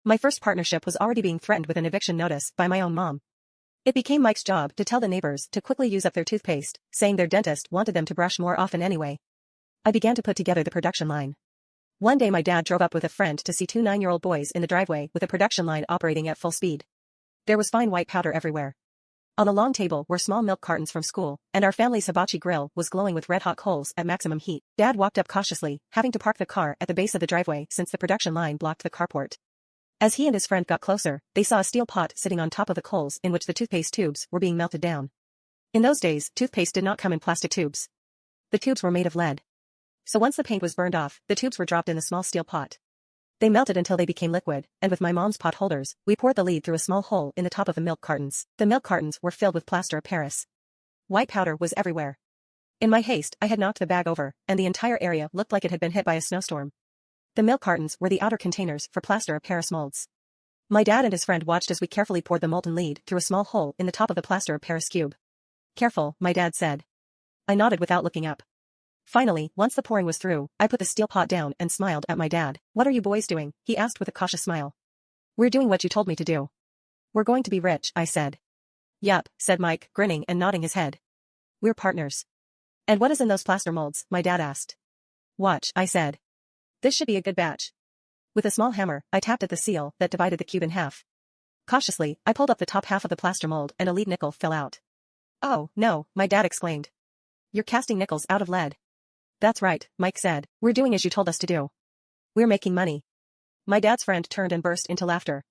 My first partnership was already being threatened with an eviction notice by my own mom. It became Mike's job to tell the neighbors to quickly use up their toothpaste, saying their dentist wanted them to brush more often anyway. I began to put together the production line. One day my dad drove up with a friend to see two 9-year-old boys in the driveway with a production line operating at full speed. There was fine white powder everywhere. On the long table were small milk cartons from school, and our family's hibachi grill was glowing with red-hot coals at maximum heat. Dad walked up cautiously, having to park the car at the base of the driveway since the production line blocked the carport. As he and his friend got closer, they saw a steel pot sitting on top of the coals in which the toothpaste tubes were being melted down. In those days, toothpaste did not come in plastic tubes. The tubes were made of lead. So once the paint was burned off, the tubes were dropped in the small steel pot. They melted until they became liquid, and with my mom's pot holders, we poured the lead through a small hole in the top of the milk cartons. The milk cartons were filled with plaster of Paris. White powder was everywhere. In my haste, I had knocked the bag over, and the entire area looked like it had been hit by a snowstorm. The milk cartons were the outer containers for plaster of Paris molds. My dad and his friend watched as we carefully poured the molten lead through a small hole in the top of the plaster of Paris cube. "Careful," my dad said. I nodded without looking up. Finally, once the pouring was through, I put the steel pot down and smiled at my dad. "What are you boys doing?" he asked with a cautious smile. "We're doing what you told me to do. We're going to be rich," I said. "Yup," said Mike, grinning and nodding his head. "We're partners." "And what is in those plaster molds?" my dad asked. "Watch," I said. "This should be a good batch." With a small hammer, I tapped at the seal that divided the cube in half. Cautiously, I pulled up the top half of the plaster mold and a lead nickel fell out. "Oh, no," my dad exclaimed. "You're casting nickels out of lead." "That's right," Mike said. "We're doing as you told us to do. We're making money." My dad's friend turned and burst into laughter.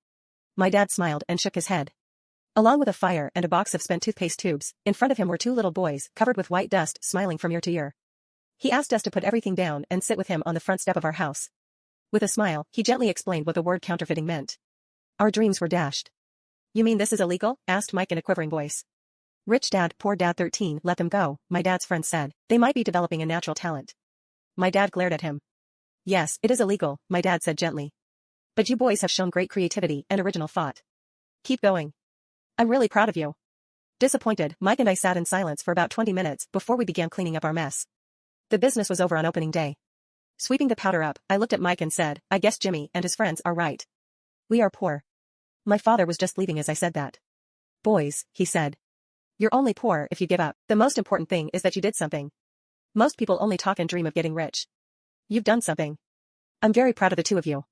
My dad smiled and shook his head. Along with a fire and a box of spent toothpaste tubes, in front of him were two little boys covered with white dust smiling from ear to ear. He asked us to put everything down and sit with him on the front step of our house. With a smile, he gently explained what the word counterfeiting meant. Our dreams were dashed. "You mean this is illegal?" asked Mike in a quivering voice. "Rich dad, poor dad 13, let them go," my dad's friend said. "They might be developing a natural talent." My dad glared at him. "Yes, it is illegal," my dad said gently. "But you boys have shown great creativity and original thought. Keep going. I'm really proud of you." Disappointed, Mike and I sat in silence for about 20 minutes before we began cleaning up our mess. The business was over on opening day. Sweeping the powder up, I looked at Mike and said, "I guess Jimmy and his friends are right. We are poor." My father was just leaving as I said that. "Boys," he said. "You're only poor if you give up. The most important thing is that you did something. Most people only talk and dream of getting rich. You've done something. I'm very proud of the two of you.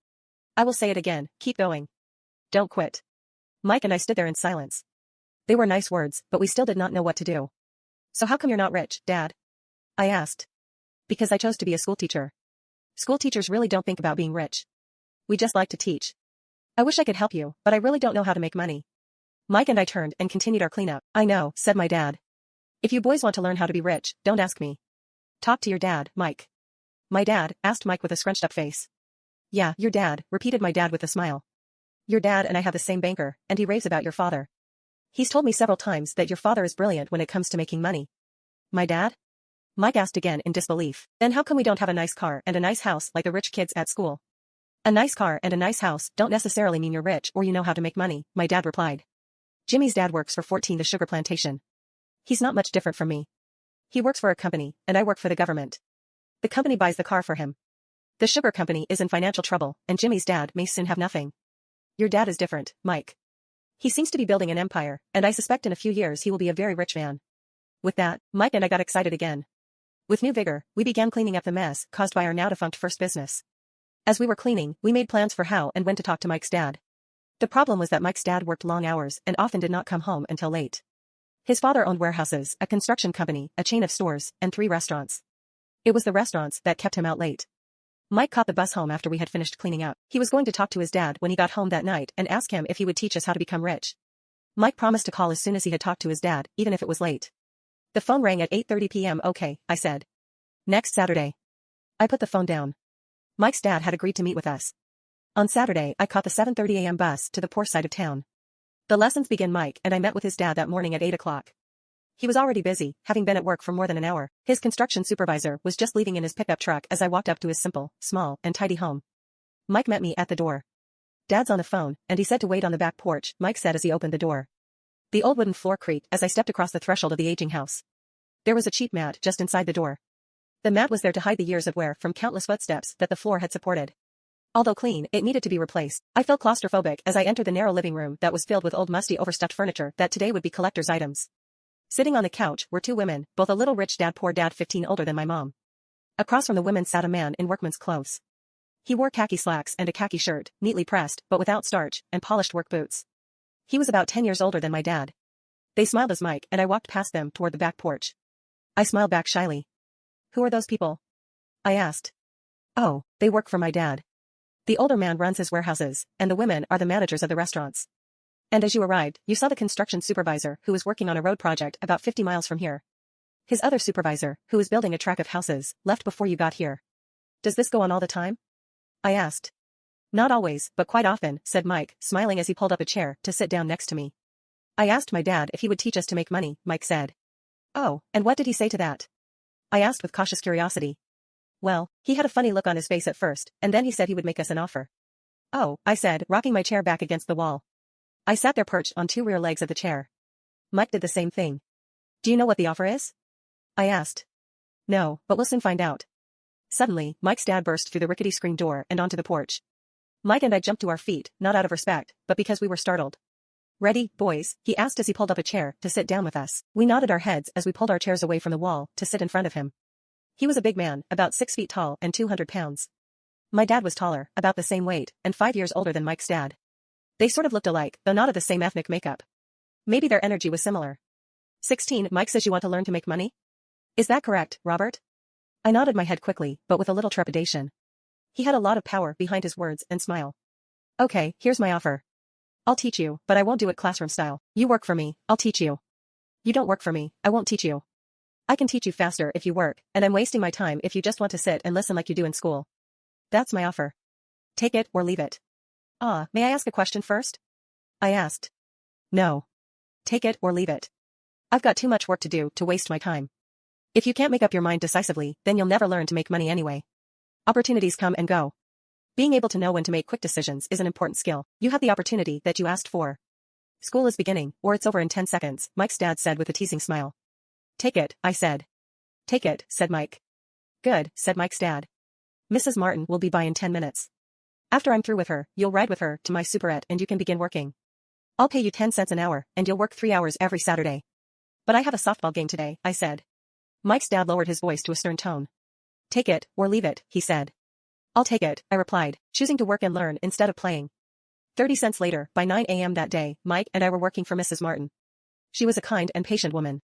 I will say it again, keep going. Don't quit." Mike and I stood there in silence. They were nice words, but we still did not know what to do. "So how come you're not rich, Dad?" I asked. "Because I chose to be a schoolteacher. School teachers really don't think about being rich. We just like to teach. I wish I could help you, but I really don't know how to make money." Mike and I turned and continued our cleanup. "I know," said my dad. "If you boys want to learn how to be rich, don't ask me. Talk to your dad, Mike." "My dad?" asked Mike with a scrunched up face. "Yeah, your dad," repeated my dad with a smile. "Your dad and I have the same banker, and he raves about your father. He's told me several times that your father is brilliant when it comes to making money." "My dad?" Mike asked again in disbelief. "Then how come we don't have a nice car and a nice house like the rich kids at school?" "A nice car and a nice house don't necessarily mean you're rich or you know how to make money," my dad replied. "Jimmy's dad works for 14 the sugar plantation. He's not much different from me. He works for a company, and I work for the government. The company buys the car for him. The sugar company is in financial trouble, and Jimmy's dad may soon have nothing. Your dad is different, Mike. He seems to be building an empire, and I suspect in a few years he will be a very rich man." With that, Mike and I got excited again. With new vigor, we began cleaning up the mess caused by our now-defunct first business. As we were cleaning, we made plans for how and when to talk to Mike's dad. The problem was that Mike's dad worked long hours and often did not come home until late. His father owned warehouses, a construction company, a chain of stores, and 3 restaurants. It was the restaurants that kept him out late. Mike caught the bus home after we had finished cleaning up. He was going to talk to his dad when he got home that night and ask him if he would teach us how to become rich. Mike promised to call as soon as he had talked to his dad, even if it was late. The phone rang at 8:30 p.m. "Okay," I said. "Next Saturday." I put the phone down. Mike's dad had agreed to meet with us. On Saturday, I caught the 7:30 a.m. bus to the poor side of town. The lessons began. Mike and I met with his dad that morning at 8 o'clock. He was already busy, having been at work for more than an hour. His construction supervisor was just leaving in his pickup truck as I walked up to his simple, small, and tidy home. Mike met me at the door. "Dad's on the phone, and he said to wait on the back porch," Mike said as he opened the door. The old wooden floor creaked as I stepped across the threshold of the aging house. There was a cheap mat just inside the door. The mat was there to hide the years of wear from countless footsteps that the floor had supported. Although clean, it needed to be replaced. I felt claustrophobic as I entered the narrow living room that was filled with old musty overstuffed furniture that today would be collector's items. Sitting on the couch were two women, both a little rich dad poor dad 15 older than my mom. Across from the women sat a man in workman's clothes. He wore khaki slacks and a khaki shirt, neatly pressed, but without starch, and polished work boots. He was about 10 years older than my dad. They smiled as Mike and I walked past them toward the back porch. I smiled back shyly. Who are those people? I asked. Oh, they work for my dad. The older man runs his warehouses, and the women are the managers of the restaurants. And as you arrived, you saw the construction supervisor who was working on a road project about 50 miles from here. His other supervisor, who was building a tract of houses, left before you got here. Does this go on all the time? I asked. Not always, but quite often, said Mike, smiling as he pulled up a chair to sit down next to me. I asked my dad if he would teach us to make money, Mike said. Oh, and what did he say to that? I asked with cautious curiosity. Well, he had a funny look on his face at first, and then he said he would make us an offer. Oh, I said, rocking my chair back against the wall. I sat there perched on two rear legs of the chair. Mike did the same thing. Do you know what the offer is? I asked. No, but we'll soon find out. Suddenly, Mike's dad burst through the rickety screen door and onto the porch. Mike and I jumped to our feet, not out of respect, but because we were startled. Ready, boys? He asked as he pulled up a chair to sit down with us. We nodded our heads as we pulled our chairs away from the wall to sit in front of him. He was a big man, about 6 feet tall and 200 pounds. My dad was taller, about the same weight, and 5 years older than Mike's dad. They sort of looked alike, though not of the same ethnic makeup. Maybe their energy was similar. 16, Mike says you want to learn to make money? Is that correct, Robert? I nodded my head quickly, but with a little trepidation. He had a lot of power behind his words and smile. Okay, here's my offer. I'll teach you, but I won't do it classroom style. You work for me, I'll teach you. You don't work for me, I won't teach you. I can teach you faster if you work, and I'm wasting my time if you just want to sit and listen like you do in school. That's my offer. Take it or leave it. May I ask a question first? I asked. No. Take it or leave it. I've got too much work to do to waste my time. If you can't make up your mind decisively, then you'll never learn to make money anyway. Opportunities come and go. Being able to know when to make quick decisions is an important skill. You have the opportunity that you asked for. School is beginning, or it's over in 10 seconds, Mike's dad said with a teasing smile. Take it, I said. Take it, said Mike. Good, said Mike's dad. Mrs. Martin will be by in 10 minutes. After I'm through with her, you'll ride with her to my superette and you can begin working. I'll pay you 10 cents an hour, and you'll work 3 hours every Saturday. But I have a softball game today, I said. Mike's dad lowered his voice to a stern tone. Take it, or leave it, he said. I'll take it, I replied, choosing to work and learn instead of playing. 30 cents later, by 9 a.m. that day, Mike and I were working for Mrs. Martin. She was a kind and patient woman.